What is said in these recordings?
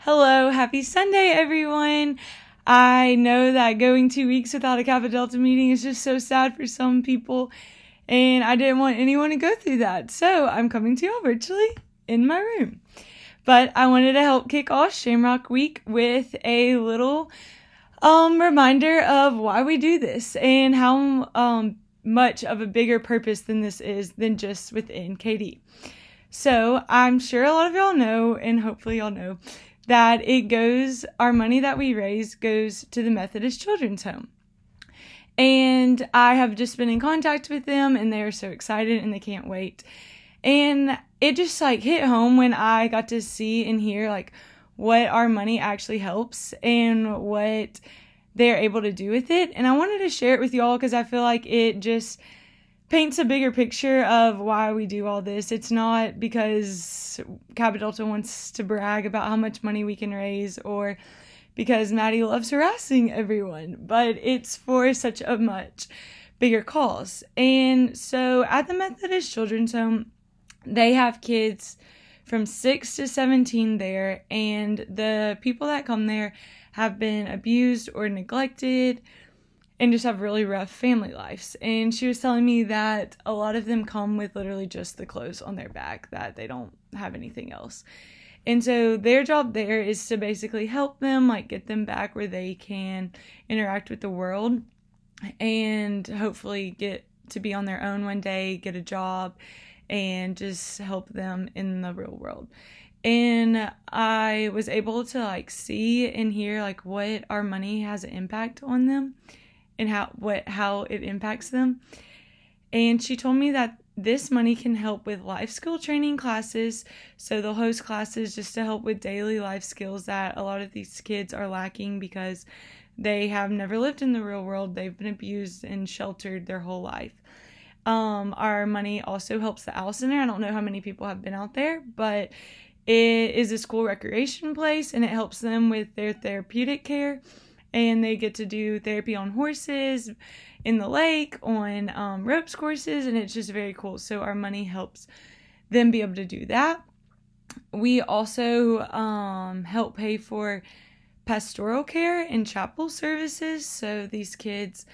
Hello, happy Sunday, everyone. I know that going 2 weeks without a Kappa Delta meeting is just so sad for some people, and I didn't want anyone to go through that, so I'm coming to you virtually in my room. But I wanted to help kick off Shamrock Week with a little reminder of why we do this and how much of a bigger purpose than this is than just within KD. So I'm sure a lot of y'all know, and hopefully y'all know, that our money that we raise goes to the Methodist Children's Home. And I have just been in contact with them, and they are so excited, and they can't wait. And it just hit home when I got to see and hear what our money actually helps and what they're able to do with it. And I wanted to share it with y'all because I feel like it just paints a bigger picture of why we do all this. It's not because Kappa Delta wants to brag about how much money we can raise or because Maddie loves harassing everyone, but it's for such a much bigger cause. And so at the Methodist Children's Home, they have kids from 6 to 17 there, and the people that come there have been abused or neglected and just have really rough family lives. And she was telling me that a lot of them come with literally just the clothes on their back, that they don't have anything else. And so their job there is to basically help them, get them back where they can interact with the world and hopefully get to be on their own one day, get a job, and just help them in the real world. And I was able to see and hear what our money has an impact on them and how it impacts them. And she told me that this money can help with life skill training classes. So they'll host classes just to help with daily life skills that a lot of these kids are lacking because they have never lived in the real world. They've been abused and sheltered their whole life. Our money also helps the Owl Center. I don't know how many people have been out there, but it is a school recreation place, and it helps them with their therapeutic care. And they get to do therapy on horses, in the lake, on ropes courses, and it's just very cool. So our money helps them be able to do that. We also help pay for pastoral care and chapel services, so these kids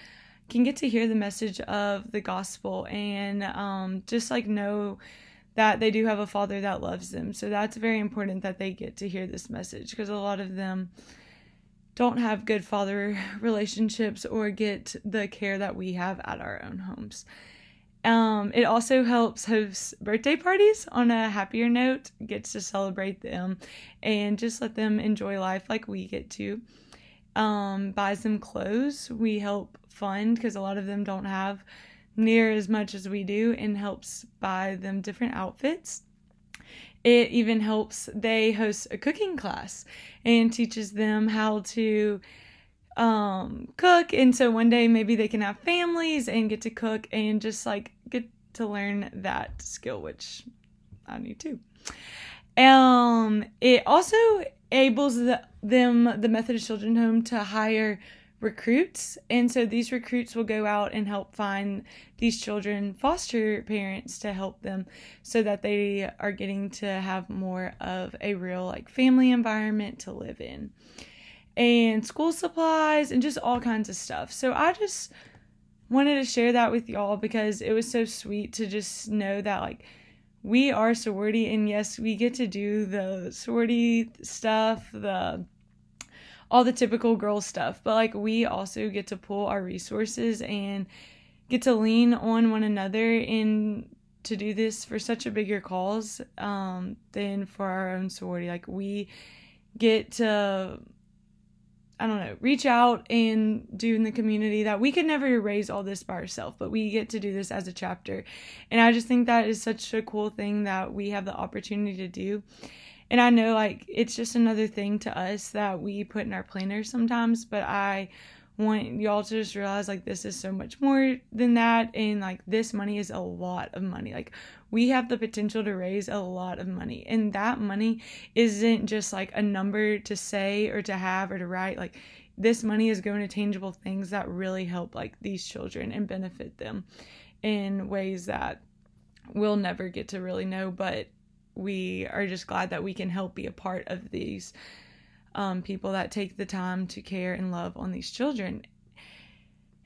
can get to hear the message of the gospel and just know that they do have a father that loves them. So that's very important that they get to hear this message, because a lot of them don't have good father relationships or get the care that we have at our own homes. It also helps host birthday parties on a happier note, gets to celebrate them and just let them enjoy life like we get to. Buys them clothes. We help fund because a lot of them don't have near as much as we do, and helps buy them different outfits. It even helps, they host a cooking class and teaches them how to cook. And so one day maybe they can have families and get to cook and just get to learn that skill, which I need too. It also enables the Methodist Children's Home to hire recruits, and so these recruits will go out and help find these children foster parents to help them so that they are getting to have more of a real family environment to live in, and school supplies and just all kinds of stuff. So I just wanted to share that with y'all because it was so sweet to just know that we are sorority, and yes, we get to do the sorority stuff, all the typical girl stuff, but we also get to pull our resources and get to lean on one another and to do this for such a bigger cause than for our own sorority. We get to, reach out and do in the community that we could never raise all this by ourselves, but we get to do this as a chapter. And I just think that is such a cool thing that we have the opportunity to do. And I know, it's just another thing to us that we put in our planner sometimes, but I want y'all to just realize, this is so much more than that, and, this money is a lot of money. We have the potential to raise a lot of money, and that money isn't just, a number to say or to have or to write. This money is going to tangible things that really help, these children and benefit them in ways that we'll never get to really know, but we are just glad that we can help be a part of these people that take the time to care and love on these children.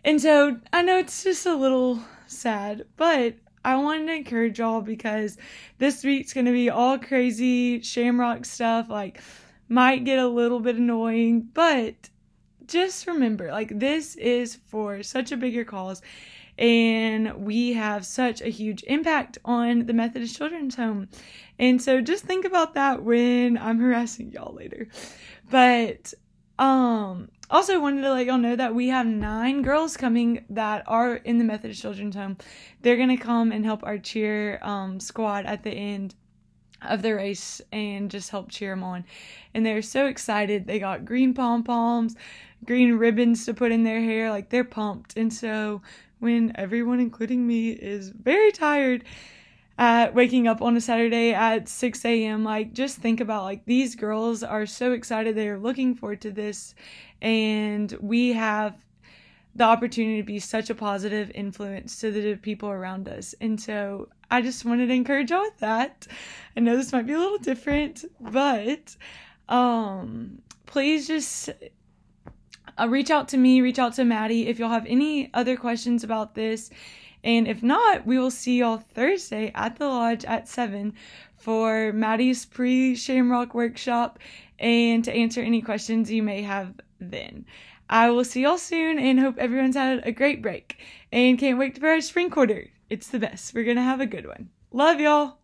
And so I know it's just a little sad, but I wanted to encourage y'all because this week's going to be all crazy Shamrock stuff, like might get a little bit annoying, but just remember, like, this is for such a bigger cause, and we have such a huge impact on the Methodist Children's Home. And so just think about that when I'm harassing y'all later. But also wanted to let y'all know that we have 9 girls coming that are in the Methodist Children's Home. They're going to come and help our cheer squad at the end of the race and just help cheer them on. And they're so excited. They got green pom-poms, green ribbons to put in their hair. Like, they're pumped. And so when everyone, including me, is very tired at waking up on a Saturday at 6 a.m., like, just think about, like, these girls are so excited. They are looking forward to this. And we have the opportunity to be such a positive influence to the people around us. And so I just wanted to encourage y'all with that. I know this might be a little different, but please just reach out to me, reach out to Maddie if y'all have any other questions about this. And if not, we will see y'all Thursday at the lodge at 7 for Maddie's pre-Shamrock workshop and to answer any questions you may have then. I will see y'all soon and hope everyone's had a great break and can't wait for our spring quarter. It's the best. We're going to have a good one. Love y'all.